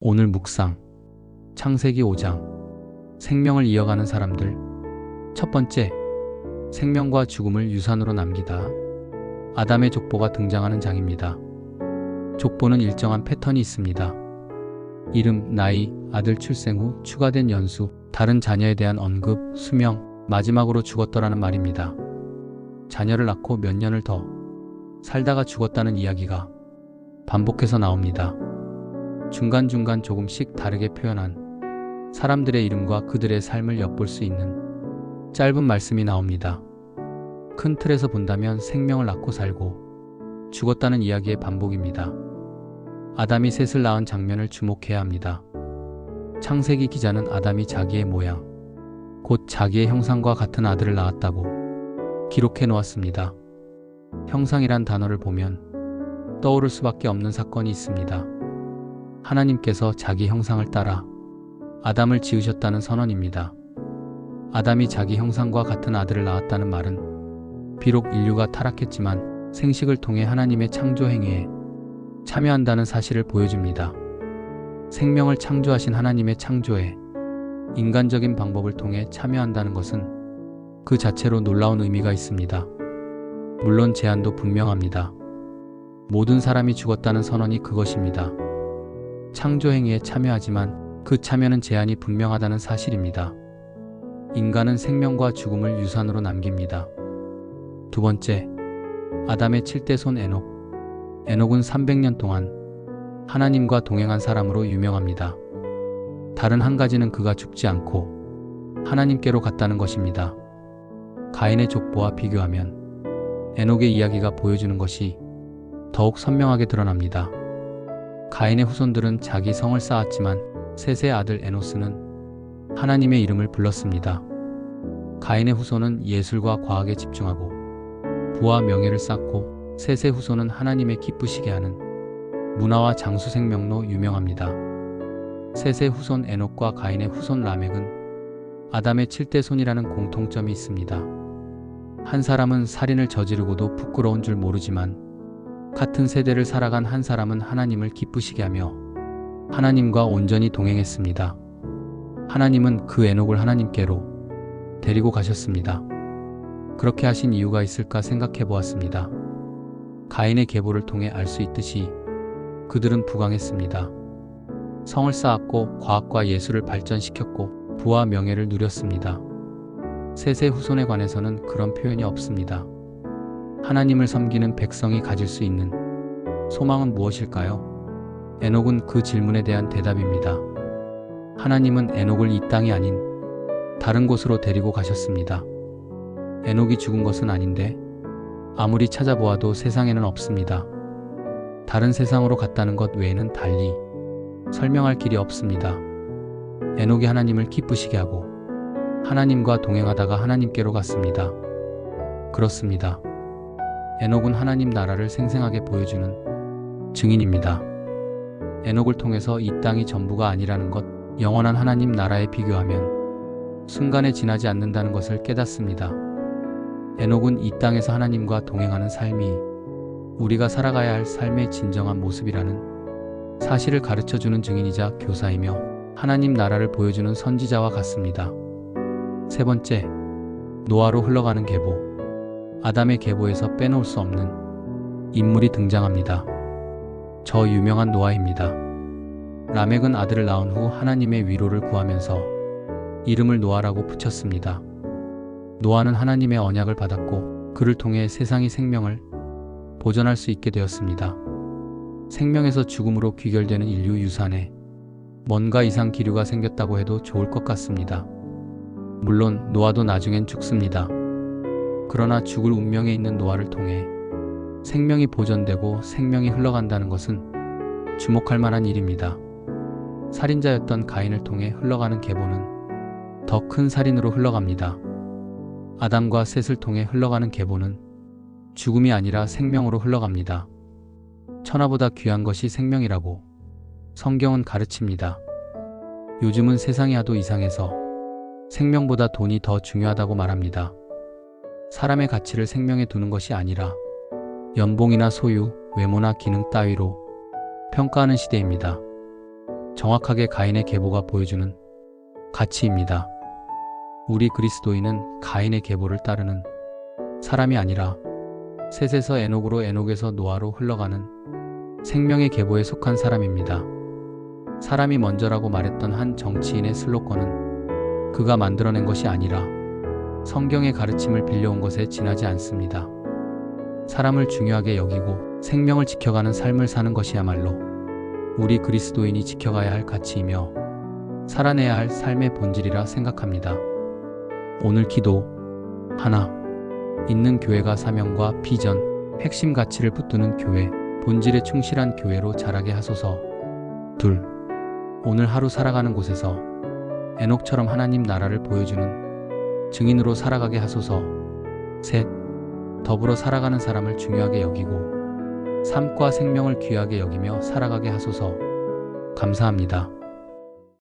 오늘 묵상 창세기 5장 생명을 이어가는 사람들. 첫 번째, 생명과 죽음을 유산으로 남기다. 아담의 족보가 등장하는 장입니다. 족보는 일정한 패턴이 있습니다. 이름, 나이, 아들 출생 후 추가된 연수, 다른 자녀에 대한 언급, 수명, 마지막으로 죽었더라는 말입니다. 자녀를 낳고 몇 년을 더 살다가 죽었다는 이야기가 반복해서 나옵니다. 중간중간 조금씩 다르게 표현한 사람들의 이름과 그들의 삶을 엿볼 수 있는 짧은 말씀이 나옵니다. 큰 틀에서 본다면 생명을 낳고 살고 죽었다는 이야기의 반복입니다. 아담이 셋을 낳은 장면을 주목해야 합니다. 창세기 기자는 아담이 자기의 모양, 곧 자기의 형상과 같은 아들을 낳았다고 기록해 놓았습니다. 형상이란 단어를 보면 떠오를 수밖에 없는 사건이 있습니다. 하나님께서 자기 형상을 따라 아담을 지으셨다는 선언입니다. 아담이 자기 형상과 같은 아들을 낳았다는 말은 비록 인류가 타락했지만 생식을 통해 하나님의 창조 행위에 참여한다는 사실을 보여줍니다. 생명을 창조하신 하나님의 창조에 인간적인 방법을 통해 참여한다는 것은 그 자체로 놀라운 의미가 있습니다. 물론 제한도 분명합니다. 모든 사람이 죽었다는 선언이 그것입니다. 창조 행위에 참여하지만 그 참여는 제한이 분명하다는 사실입니다. 인간은 생명과 죽음을 유산으로 남깁니다. 두 번째, 아담의 7대 손 에녹. 에녹은 300년 동안 하나님과 동행한 사람으로 유명합니다. 다른 한 가지는 그가 죽지 않고 하나님께로 갔다는 것입니다. 가인의 족보와 비교하면 에녹의 이야기가 보여주는 것이 더욱 선명하게 드러납니다. 가인의 후손들은 자기 성을 쌓았지만 셋의 아들 에노스는 하나님의 이름을 불렀습니다. 가인의 후손은 예술과 과학에 집중하고 부와 명예를 쌓고 셋의 후손은 하나님의 기쁘시게 하는 문화와 장수 생명로 유명합니다. 셋의 후손 에녹과 가인의 후손 라멕은 아담의 7대 손이라는 공통점이 있습니다. 한 사람은 살인을 저지르고도 부끄러운 줄 모르지만 같은 세대를 살아간 한 사람은 하나님을 기쁘시게 하며 하나님과 온전히 동행했습니다. 하나님은 그 에녹을 하나님께로 데리고 가셨습니다. 그렇게 하신 이유가 있을까 생각해 보았습니다. 가인의 계보를 통해 알 수 있듯이 그들은 부강했습니다. 성을 쌓았고 과학과 예술을 발전시켰고 부와 명예를 누렸습니다. 셋의 후손에 관해서는 그런 표현이 없습니다. 하나님을 섬기는 백성이 가질 수 있는 소망은 무엇일까요? 에녹은 그 질문에 대한 대답입니다. 하나님은 에녹을 이 땅이 아닌 다른 곳으로 데리고 가셨습니다. 에녹이 죽은 것은 아닌데 아무리 찾아보아도 세상에는 없습니다. 다른 세상으로 갔다는 것 외에는 달리 설명할 길이 없습니다. 에녹이 하나님을 기쁘시게 하고 하나님과 동행하다가 하나님께로 갔습니다. 그렇습니다. 에녹은 하나님 나라를 생생하게 보여주는 증인입니다. 에녹을 통해서 이 땅이 전부가 아니라는 것, 영원한 하나님 나라에 비교하면 순간에 지나지 않는다는 것을 깨닫습니다. 에녹은 이 땅에서 하나님과 동행하는 삶이 우리가 살아가야 할 삶의 진정한 모습이라는 사실을 가르쳐주는 증인이자 교사이며 하나님 나라를 보여주는 선지자와 같습니다. 세 번째, 노아로 흘러가는 계보. 아담의 계보에서 빼놓을 수 없는 인물이 등장합니다. 저 유명한 노아입니다. 라멕은 아들을 낳은 후 하나님의 위로를 구하면서 이름을 노아라고 붙였습니다. 노아는 하나님의 언약을 받았고 그를 통해 세상이 생명을 보존할 수 있게 되었습니다. 생명에서 죽음으로 귀결되는 인류 유산에 뭔가 이상 기류가 생겼다고 해도 좋을 것 같습니다. 물론 노아도 나중엔 죽습니다. 그러나 죽을 운명에 있는 노아를 통해 생명이 보존되고 생명이 흘러간다는 것은 주목할 만한 일입니다. 살인자였던 가인을 통해 흘러가는 계보는 더 큰 살인으로 흘러갑니다. 아담과 셋을 통해 흘러가는 계보는 죽음이 아니라 생명으로 흘러갑니다. 천하보다 귀한 것이 생명이라고 성경은 가르칩니다. 요즘은 세상이 하도 이상해서 생명보다 돈이 더 중요하다고 말합니다. 사람의 가치를 생명에 두는 것이 아니라 연봉이나 소유, 외모나 기능 따위로 평가하는 시대입니다. 정확하게 가인의 계보가 보여주는 가치입니다. 우리 그리스도인은 가인의 계보를 따르는 사람이 아니라 셋에서 에녹으로, 에녹에서 노아로 흘러가는 생명의 계보에 속한 사람입니다. 사람이 먼저라고 말했던 한 정치인의 슬로건은 그가 만들어낸 것이 아니라 성경의 가르침을 빌려온 것에 지나지 않습니다. 사람을 중요하게 여기고 생명을 지켜가는 삶을 사는 것이야말로 우리 그리스도인이 지켜가야 할 가치이며 살아내야 할 삶의 본질이라 생각합니다. 오늘 기도 하나, 있는 교회가 사명과 비전, 핵심 가치를 붙드는 교회, 본질에 충실한 교회로 자라게 하소서. 둘, 오늘 하루 살아가는 곳에서 에녹처럼 하나님 나라를 보여주는 증인으로 살아가게 하소서. 셋, 더불어 살아가는 사람을 중요하게 여기고 삶과 생명을 귀하게 여기며 살아가게 하소서. 감사합니다.